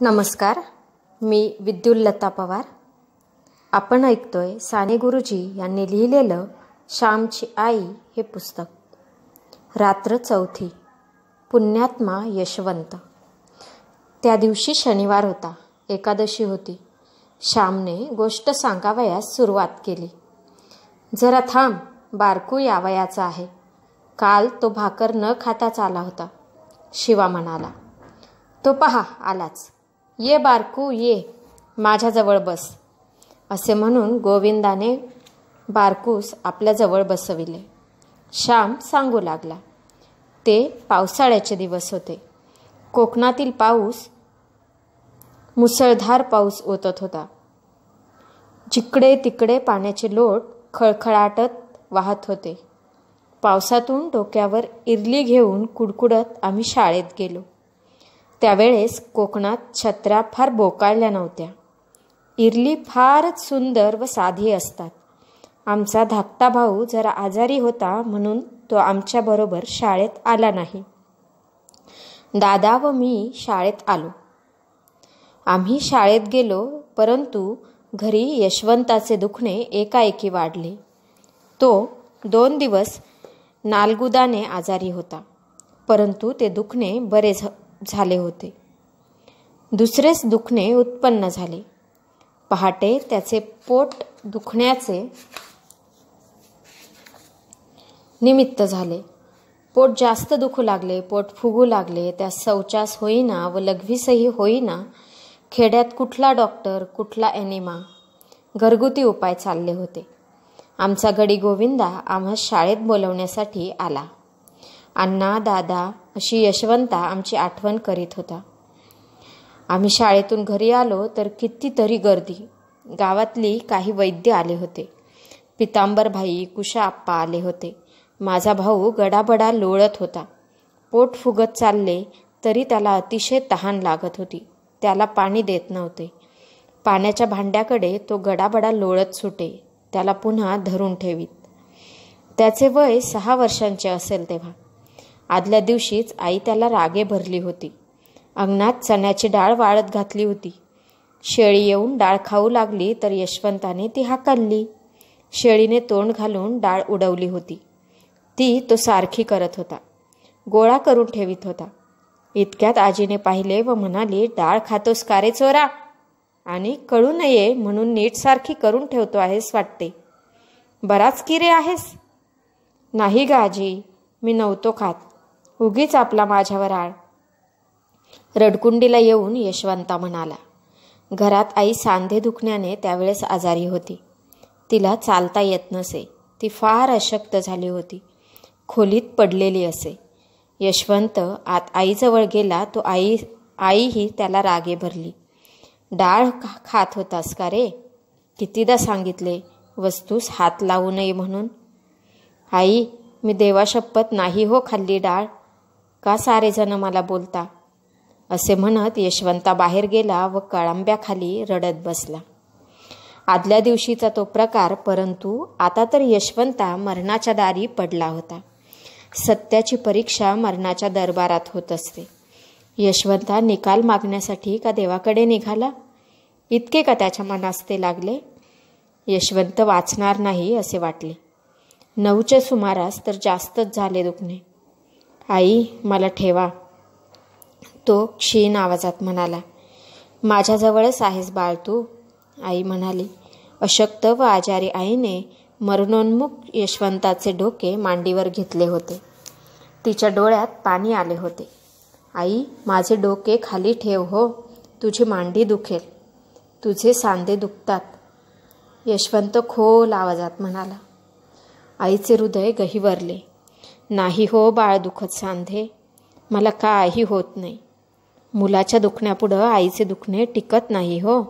नमस्कार, मी विद्युल्लता पवार. आपण ऐकतोय साने गुरुजी यांनी लिहिलेलं श्यामची आई हे पुस्तक. रात्र चौथी. पुण्यात्मा यशवंत. त्या दिवशी शनिवार होता, एकादशी होती. श्यामने गोष्ट सांगावयास सुरुवात केली. जरा थांब, बारकू यावयाचा आहे. काल तो भाकर न खाताच आला होता, शिवा म्हणाला. तो पहा आलाच. ये बारकू ये, माझ्याजवळ बस, असे म्हणून गोविंदाने बारकूस आपल्याजवळ बसविले. श्याम सांगू लागला. ते पावसाळ्याचे दिवस होते. कोकणातील पाऊस मुसळधार पाऊस ओतत होता. जिकडे तिकडे पाण्याचे लोट खळखळाटत वाहत होते. पावसातून डोक्यावर इरली घेऊन कुडकुडत आम्ही शाळेत गेलो. त्यावेळेस कोकणात छत्र्या फार बोकाळल्या नव्हत्या. इरली फारच सुंदर व साधी असतात. आमचा धाकटा भाऊ जरा आजारी होता म्हणून तो आमच्याबरोबर शाळेत आला नाही. दादा व मी शाळेत आलो. आम्ही शाळेत गेलो, परंतु घरी यशवंताचे दुखणे एकाएकी वाढले. तो 2 दिवस नालगुदाने आजारी होता, परंतु ते दुखणे बरे झाले होते. दुसरेच दुखणे उत्पन्न झाले. पहाटे त्याचे पोट दुखण्याचे निमित्त झाले. पोट जास्त दुखू लागले, पोट फुगू लागले. त्यास शौचास होईना व लघवीसही होईना. खेड्यात कुठला डॉक्टर, कुठला एनिमा, घरगुती उपाय चालले होते. आमचा गडी गोविंदा आम्हा शाळेत बोलवण्यासाठी आला. अण्णा, दादा अशी यशवंता आमची आठवण करीत होता. आम्ही शाळेतून घरी आलो तर कितीतरी गर्दी. गावातली काही वैद्य आले होते. पितांबरभाई, कुशाआप्पा आले होते. माझा भाऊ गडाबडा लोळत होता. पोट फुगत चालले तरी त्याला अतिशय तहान लागत होती. त्याला पाणी देत नव्हते. पाण्याच्या भांड्याकडे तो गडाबडा लोळत सुटे. त्याला पुन्हा धरून ठेवीत. त्याचे वय 6 वर्षांचे असेल तेव्हा. आदल्या दिवशीच आई त्याला रागे भरली होती. अंगणात चण्याची डाळ वाळत घातली होती. शेळी येऊन डाळ खाऊ लागली तर यशवंताने ती हाकलली. शेळीने तोंड घालून डाळ उडवली होती. ती तो सारखी करत होता. गोळा करून ठेवीत होता. इतक्यात आजीने पाहिले व म्हणाली, डाळ खातोस का रे चोरा? आणि कळू नये म्हणून नीट सारखी करून ठेवतो आहेस वाटते. बराच किरे आहेस? नाही ग आजी, मी नव्हतो खात. उगीच आपला माझ्यावर आळ. रडकुंडीला येऊन यशवंता म्हणाला. घरात आई सांधे दुखण्याने त्यावेळेस आजारी होती. तिला चालता येत नसे. ती फार अशक्त झाली होती. खोलीत पडलेली असे. यशवंत आत आईजवळ गेला तो आईही त्याला रागे भरली. डाळ खात होतास का रे? कितीदा सांगितले वस्तूस हात लावू नये म्हणून. आई, मी देवाशपथ नाही हो खाल्ली डाळ. का सारेजण मला बोलता? असे म्हणत यशवंता बाहेर गेला व कळंब्याखाली रडत बसला. आदल्या दिवशीचा तो प्रकार, परंतु आता तर यशवंता मरणाच्या दारी पडला होता. सत्याची परीक्षा मरणाच्या दरबारात होत असते. यशवंता निकाल मागण्यासाठी का देवाकडे निघाला? इतके का त्याच्या मनास ते लागले? यशवंत वाचणार नाही असे वाटले. 9च्या सुमारास तर जास्तच झाले दुखणे. आई, मला ठेवा, तो क्षीण आवाजात म्हणाला. माझ्याजवळच आहेस बाळ तू, आई म्हणाली. अशक्त व आजारी आईने मरणोन्मुख यशवंताचे डोके मांडीवर घेतले होते. तिच्या डोळ्यात पाणी आले होते. आई, माझे डोके खाली ठेव हो, तुझी मांडी दुखेल, तुझे सांधे दुखतात, यशवंत खोल आवाजात म्हणाला. आईचे हृदय गहिवरले. नाही हो बाळ दुखत सांधे, मला काही होत नाही. मुलाच्या दुखण्यापुढं आईचे दुखणे टिकत नाही हो.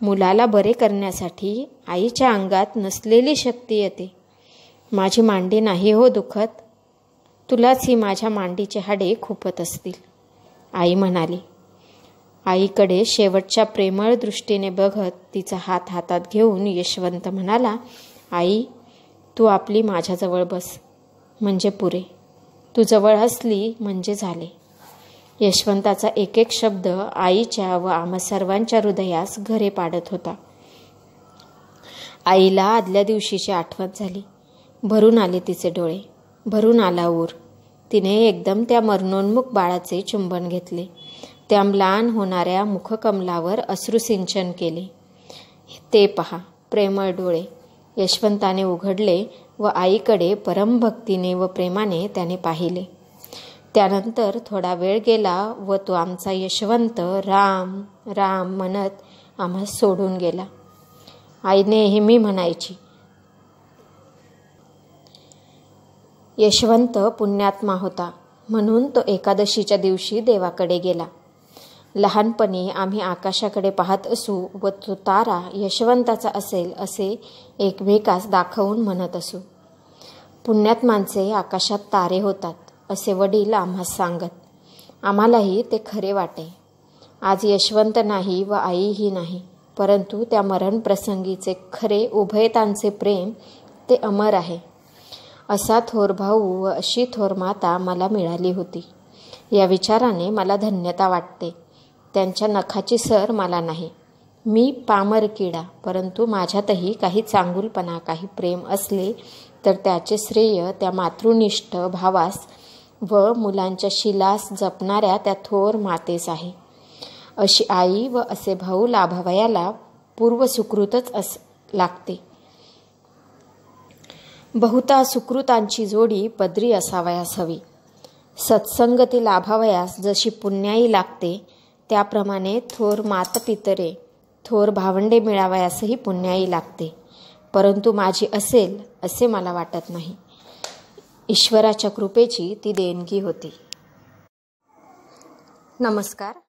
मुलाला बरे करण्यासाठी आईच्या अंगात नसलेली शक्ती येते. माझी मांडी नाही हो दुखत, तुलाच ही माझ्या मांडीचे हाडे खुपत असतील, आई म्हणाली. आईकडे शेवटच्या प्रेमळ दृष्टीने बघत तिचा हात हातात घेऊन यशवंत म्हणाला, आई, तू आपली माझ्याजवळ बस, म्हणजे पुरे. तू जवळ असली म्हणजे झाले. यशवंताचा एक एक शब्द आईच्या व आम्हा सर्वांच्या हृदयास घरे पाडत होता. आईला आदल्या दिवशीची आठवण झाली. भरून आले तिचे डोळे, भरून आला ऊर. तिने एकदम त्या मरणोन्मुख बाळाचे चुंबन घेतले. त्या म्लान होणाऱ्या मुखकमलावर अश्रुसिंचन केले. ते पहा, प्रेमळ डोळे यशवंताने उघडले व आईकडे परमभक्तीने व प्रेमाने त्याने पाहिले. त्यानंतर थोडा वेळ गेला व तो आमचा यशवंत राम राम म्हणत आम्हा सोडून गेला. आई नेहमी म्हणायची, यशवंत पुण्यात्मा होता म्हणून तो एकादशीच्या दिवशी देवाकडे गेला. लहानपणी आम्ही आकाशाकडे पाहत असू व तो तारा यशवंताचा असेल असे एकमेकास दाखवून म्हणत असू. पुण्यात्मांचे आकाशात तारे होतात असे वडील आम्हास सांगत. आम्हालाही ते खरे वाटे. आज यशवंत नाही व आईही नाही, परंतु त्या मरणप्रसंगीचे खरे उभयतांचे प्रेम ते अमर आहे. असा थोर भाऊ व अशी थोर माता मला मिळाली होती या विचाराने मला धन्यता वाटते. त्यांच्या नखाची सर मला नाही. मी पामर किडा, परंतु माझ्यातही काही चांगुलपणा, काही प्रेम असले तर त्याचे श्रेय त्या मातृनिष्ठ भावास व मुलांच्या शिलास जपणाऱ्या त्या थोर मातेस आहे. अशी आई व असे भाऊ लाभावयाला पूर्वसुकृतच लागते. बहुता सुकृतांची जोडी पदरी असावयास हवी. सत्संगती लाभावयास जशी पुण्याई लागते, त्याप्रमाणे थोर मातपितरे, थोर भावंडे मिळावयासही पुण्याई लागते. परंतु माझी असेल असे मला वाटत नाही. ईश्वराच्या कृपेची ती देणगी होती. नमस्कार.